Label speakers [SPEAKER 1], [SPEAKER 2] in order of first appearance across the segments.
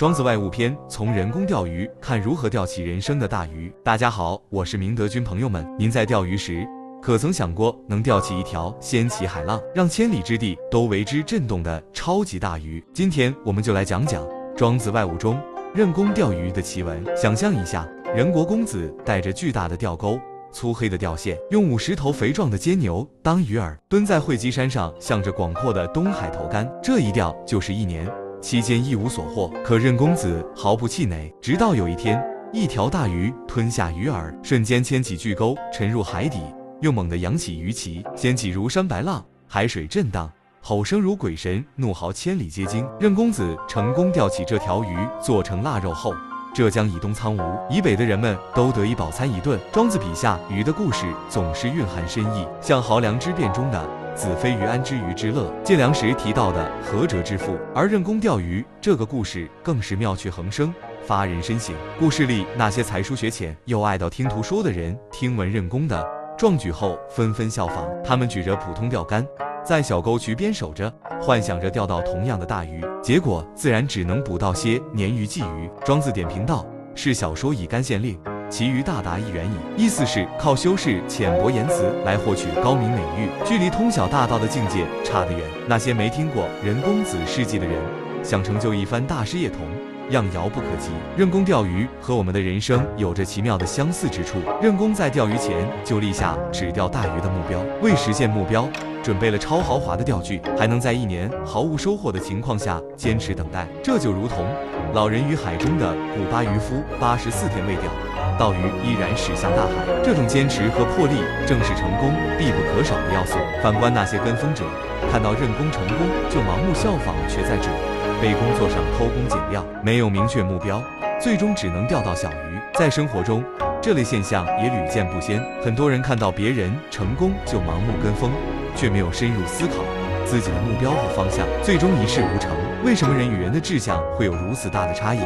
[SPEAKER 1] 庄子外物篇，从人工钓鱼看如何钓起人生的大鱼。大家好，我是明德君朋友们，您在钓鱼时，可曾想过能钓起一条掀起海浪，让千里之地都为之震动的超级大鱼？今天我们就来讲讲庄子外物中任工钓鱼的奇闻。想象一下，任国公子带着巨大的钓钩、粗黑的钓线，用50头肥壮的坚牛当鱼饵，蹲在会稽山上，向着广阔的东海投竿。这一钓就是1年，期间一无所获。可任公子毫不气馁，直到有一天，一条大鱼吞下鱼饵，瞬间牵起巨钩沉入海底，又猛地扬起鱼鳍，掀起如山白浪，海水震荡，吼声如鬼神，怒嚎千里皆惊。任公子成功钓起这条鱼，做成腊肉后，浙江以东苍梧以北的人们都得以饱餐一顿。庄子笔下鱼的故事总是蕴含深意，像《濠梁之变》中的子非鱼安知鱼之乐，见良时提到的涸辙之父。而任公钓鱼这个故事更是妙趣横生，发人深省。故事里那些才疏学浅又爱道听途说的人，听闻任公的壮举后纷纷效仿，他们举着普通钓竿，在小沟渠边守着，幻想着钓到同样的大鱼，结果自然只能捕到些鲶鱼鲫鱼。庄子点评道，是小说以干县令，其余大达一元矣。意思是靠修饰浅薄言辞来获取高明美誉，距离通晓大道的境界差得远。那些没听过任公子事迹的人，想成就一番大事业同样遥不可及。任公钓鱼和我们的人生有着奇妙的相似之处。任公在钓鱼前就立下只钓大鱼的目标，为实现目标准备了超豪华的钓具，还能在1年毫无收获的情况下坚持等待。这就如同老人与海中的古巴渔夫84天未钓，到鱼依然驶向大海。这种坚持和魄力正是成功必不可少的要素。反观那些跟风者，看到任公成功就盲目效仿，却在为工作上偷工减料，没有明确目标，最终只能钓到小鱼。在生活中，这类现象也屡见不鲜。很多人看到别人成功就盲目跟风，却没有深入思考自己的目标和方向，最终一事无成。为什么人与人的志向会有如此大的差异？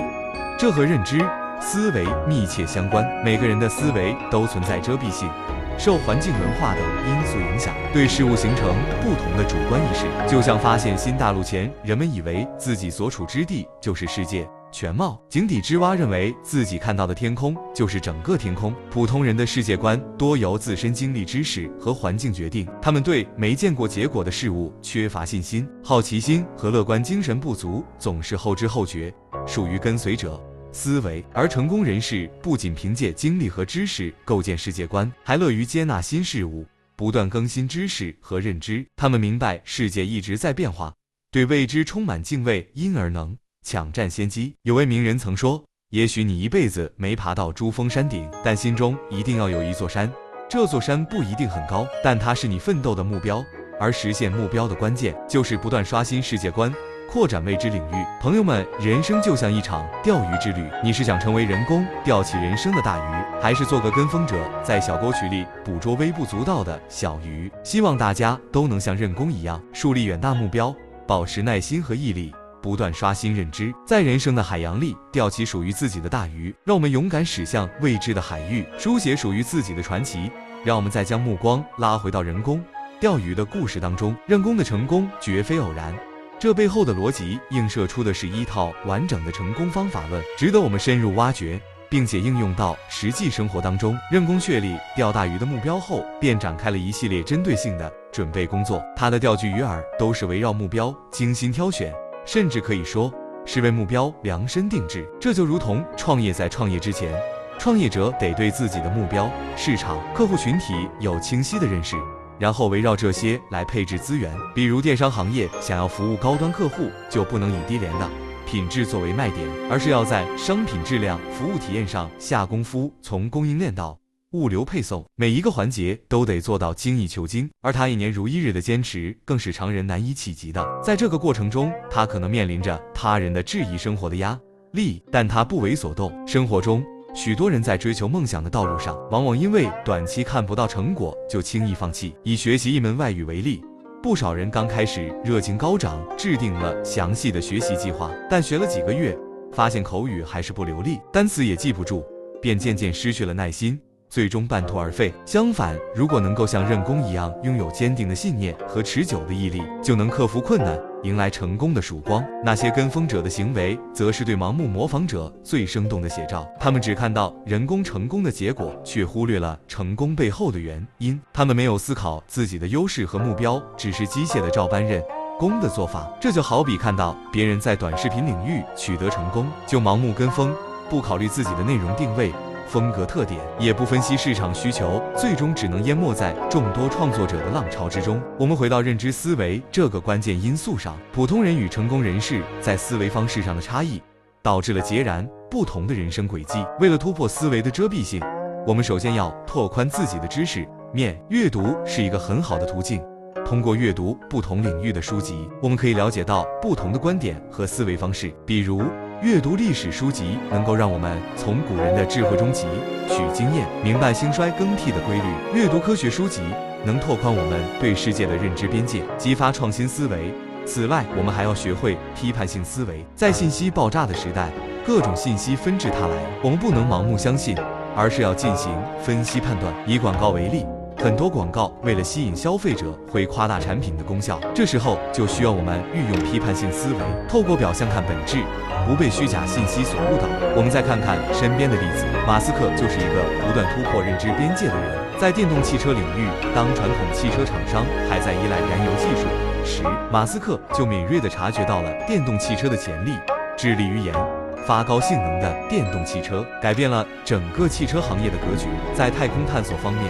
[SPEAKER 1] 这和认知、思维密切相关。每个人的思维都存在遮蔽性，受环境文化等因素影响，对事物形成不同的主观意识。就像发现新大陆前，人们以为自己所处之地就是世界全貌；井底之蛙认为自己看到的天空就是整个天空。普通人的世界观多由自身经历、知识和环境决定，他们对没见过结果的事物缺乏信心，好奇心和乐观精神不足，总是后知后觉，属于跟随者思维。而成功人士不仅凭借经历和知识构建世界观，还乐于接纳新事物，不断更新知识和认知。他们明白世界一直在变化，对未知充满敬畏，因而能抢占先机。有位名人曾说，也许你一辈子没爬到珠峰山顶，但心中一定要有一座山，这座山不一定很高，但它是你奋斗的目标。而实现目标的关键，就是不断刷新世界观，扩展未知领域。朋友们，人生就像一场钓鱼之旅，你是想成为人工钓起人生的大鱼，还是做个跟风者，在小沟渠里捕捉微不足道的小鱼？希望大家都能像任公一样，树立远大目标，保持耐心和毅力，不断刷新认知，在人生的海洋里钓起属于自己的大鱼。让我们勇敢驶向未知的海域，书写属于自己的传奇。让我们再将目光拉回到任公钓鱼的故事当中。任公的成功绝非偶然，这背后的逻辑映射出的是一套完整的成功方法论，值得我们深入挖掘，并且应用到实际生活当中。任公确立钓大鱼的目标后，便展开了一系列针对性的准备工作。他的钓具鱼饵都是围绕目标精心挑选，甚至可以说是为目标量身定制。这就如同创业，在创业之前，创业者得对自己的目标、市场、客户群体有清晰的认识，然后围绕这些来配置资源。比如电商行业想要服务高端客户，就不能以低廉的品质作为卖点，而是要在商品质量、服务体验上下功夫，从供应链到物流配送，每一个环节都得做到精益求精。而他1年如一日的坚持，更是常人难以企及的。在这个过程中，他可能面临着他人的质疑生活的压力，但他不为所动。生活中，许多人在追求梦想的道路上，往往因为短期看不到成果就轻易放弃。以学习一门外语为例，不少人刚开始热情高涨，制定了详细的学习计划，但学了几个月，发现口语还是不流利，单词也记不住，便渐渐失去了耐心，最终半途而废。相反，如果能够像任工一样拥有坚定的信念和持久的毅力，就能克服困难，迎来成功的曙光。那些跟风者的行为，则是对盲目模仿者最生动的写照。他们只看到人工成功的结果，却忽略了成功背后的原因。他们没有思考自己的优势和目标，只是机械的照搬任工的做法。这就好比看到别人在短视频领域取得成功，就盲目跟风，不考虑自己的内容定位、风格特点，也不分析市场需求，最终只能淹没在众多创作者的浪潮之中。我们回到认知思维这个关键因素上，普通人与成功人士在思维方式上的差异，导致了截然不同的人生轨迹。为了突破思维的遮蔽性，我们首先要拓宽自己的知识面，阅读是一个很好的途径。通过阅读不同领域的书籍，我们可以了解到不同的观点和思维方式。比如阅读历史书籍能够让我们从古人的智慧中汲取经验，明白兴衰更替的规律；阅读科学书籍能拓宽我们对世界的认知边界，激发创新思维。此外，我们还要学会批判性思维。在信息爆炸的时代，各种信息纷至沓来，我们不能盲目相信，而是要进行分析判断。以广告为例，很多广告为了吸引消费者，会夸大产品的功效，这时候就需要我们运用批判性思维，透过表象看本质，不被虚假信息所误导。我们再看看身边的例子，马斯克就是一个不断突破认知边界的人。在电动汽车领域，当传统汽车厂商还在依赖燃油技术时，马斯克就敏锐地察觉到了电动汽车的潜力，致力于研发高性能的电动汽车，改变了整个汽车行业的格局。在太空探索方面，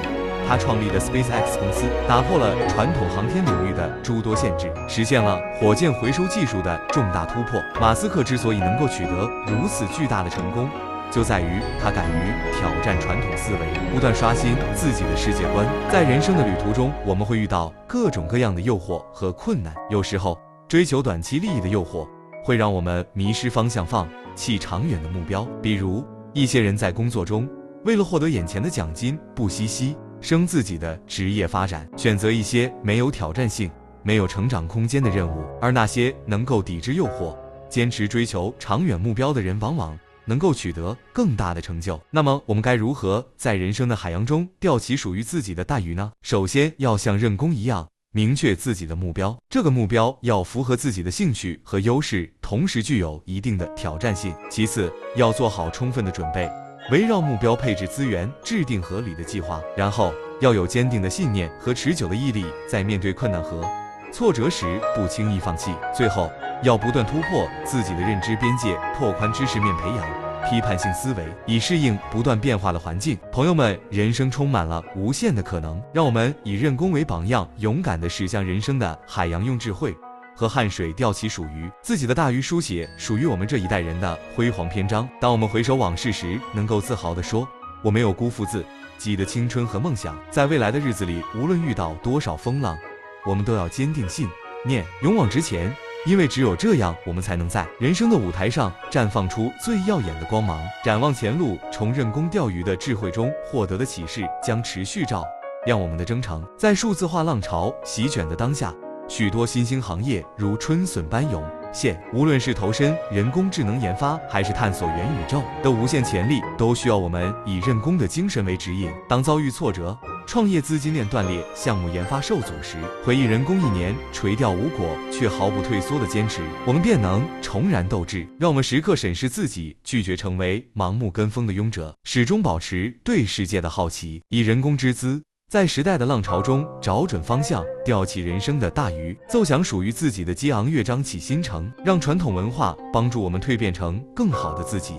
[SPEAKER 1] 他创立的 SpaceX 公司打破了传统航天领域的诸多限制，实现了火箭回收技术的重大突破。马斯克之所以能够取得如此巨大的成功，就在于他敢于挑战传统思维，不断刷新自己的世界观。在人生的旅途中，我们会遇到各种各样的诱惑和困难，有时候追求短期利益的诱惑会让我们迷失方向，放弃长远的目标。比如一些人在工作中为了获得眼前的奖金，不惜升自己的职业发展，选择一些没有挑战性、没有成长空间的任务。而那些能够抵制诱惑、坚持追求长远目标的人，往往能够取得更大的成就。那么我们该如何在人生的海洋中钓起属于自己的大鱼呢？首先要像任工一样明确自己的目标，这个目标要符合自己的兴趣和优势，同时具有一定的挑战性。其次，要做好充分的准备，围绕目标配置资源，制定合理的计划。然后要有坚定的信念和持久的毅力，在面对困难和挫折时不轻易放弃。最后要不断突破自己的认知边界，拓宽知识面，培养批判性思维，以适应不断变化的环境。朋友们，人生充满了无限的可能，让我们以任工为榜样，勇敢地驶向人生的海洋，用智慧和汗水钓起属于自己的大鱼，书写属于我们这一代人的辉煌篇章。当我们回首往事时，能够自豪地说，我没有辜负自己的青春和梦想。在未来的日子里，无论遇到多少风浪，我们都要坚定信念，勇往直前，因为只有这样，我们才能在人生的舞台上绽放出最耀眼的光芒。展望前路，从任工钓鱼的智慧中获得的启示将持续照亮我们的征程。在数字化浪潮席卷的当下，许多新兴行业如春笋般涌现，无论是投身人工智能研发，还是探索元宇宙的无限潜力，都需要我们以任工的精神为指引。当遭遇挫折，创业资金链断裂，项目研发受阻时，回忆人工1年垂钓无果却毫不退缩的坚持，我们便能重燃斗志。让我们时刻审视自己，拒绝成为盲目跟风的庸者，始终保持对世界的好奇，以人工之姿在时代的浪潮中找准方向，钓起人生的大鱼，奏响属于自己的激昂乐章，起新程，让传统文化帮助我们蜕变成更好的自己。